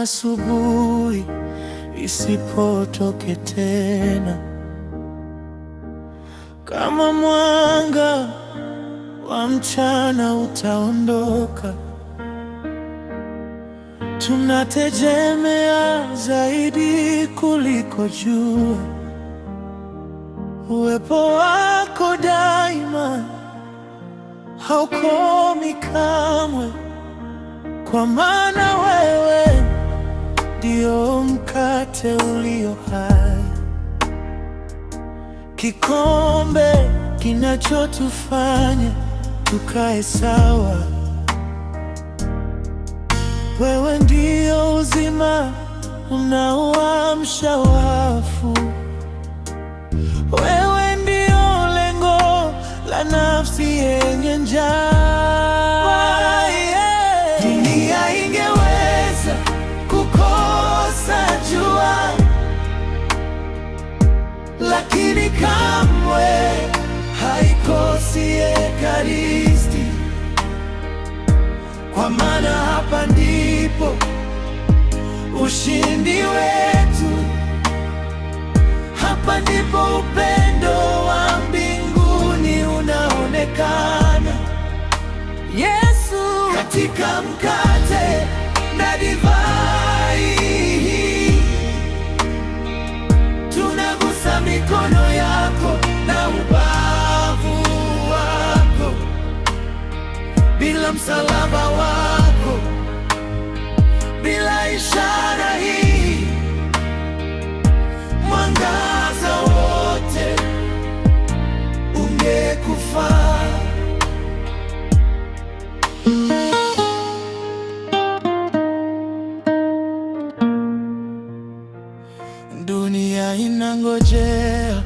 asubuhi isipotoke tena, kama mwanga wa mchana utaondoka. Tunategemea zaidi kuliko jua, uwepo wako daima haukomi kamwe, kwa maana wewe ndio mkate ulio hai, kikombe kinachotufanya tukae sawa. Wewe ndio uzima unaoamsha wafu, wewe ndio lengo la nafsi yenye njaa. Dunia ingeweza kukosa jua, lakini kamwe haikosi Ekaristi, kwa maana hapa ndipo ushindi wetu, hapa ndipo upendo wa mbinguni unaonekana. Yesu, katika mkate na divai, tunagusa mikono yako na ubavu wako. Bila msalaba wako, bila ishara hii, mwangaza wote ungekufa. Dunia inangojea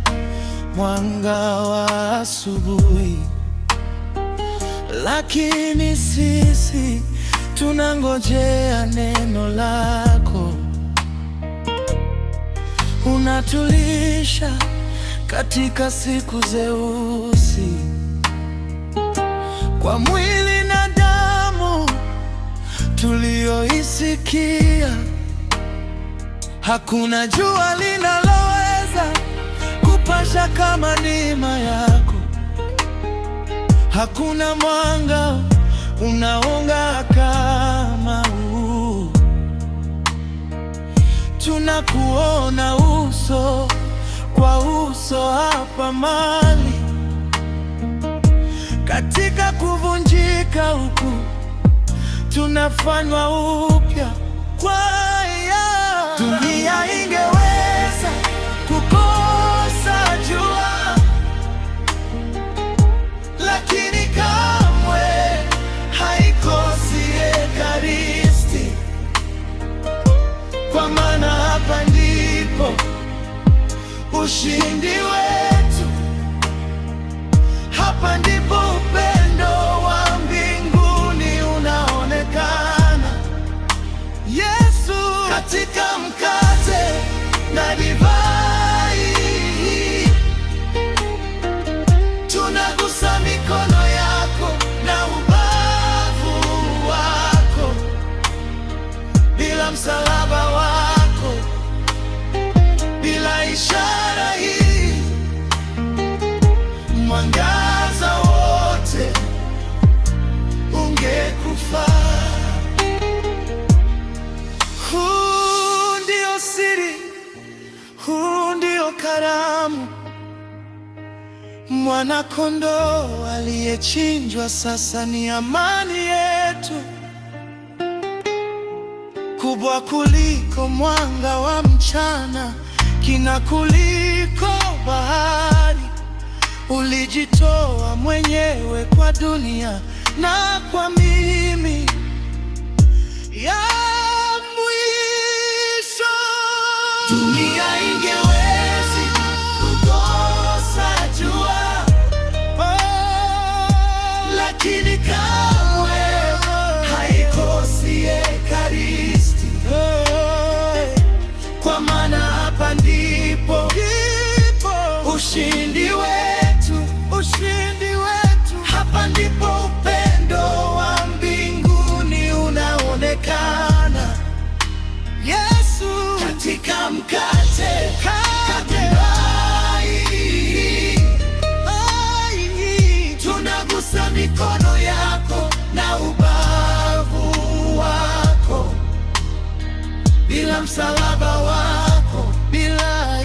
mwanga wa asubuhi, lakini sisi tunangojea neno lako. Unatulisha katika siku zeusi, kwa mwili na damu tulioisikia. Hakuna jua linaloweza kupasha kama neema yako, hakuna mwanga unaong'aa kama huu. Tunakuona uso kwa uso hapa mahali, katika kuvunjika huku tunafanywa upya kwa dunia ingeweza kukosa jua, lakini kamwe haikosi Ekaristi, kwa maana hapa ndipo ushindi wetu, hapa ndipo upendo wa mbinguni unaonekana. Yesu, katika mkate na divai, tunagusa mikono yako na ubavu wako. Bila msalaba wako, bila ishara hii, mwangaza wote ungekufa. Huu ndio siri, huu ndio karamu, mwana-kondoo aliyechinjwa sasa ni amani yetu, kubwa kuliko mwanga wa mchana, kina kuliko bahari. Ulijitoa mwenyewe kwa dunia na kwa mimi ya mwisho. Dunia ingewezi kukosa jua, lakini kamwe haikosi Ekaristi, kwa maana hapa ndipo ushindi wetu, hapa ndipo upendo wa mbinguni unaonekana. na msalaba wako, bila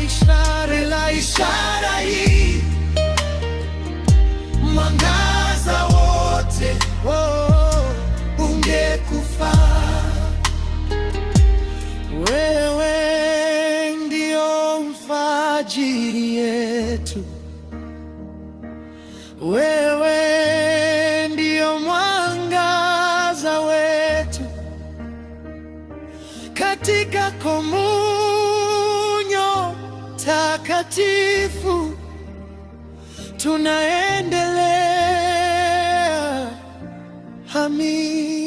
ishara hii mwangaza wote ungekufa. Wewe ndio mfajiri yetu, wewe ndio mwangaza wetu. Katika komunyo takatifu tunaendelea. Amin.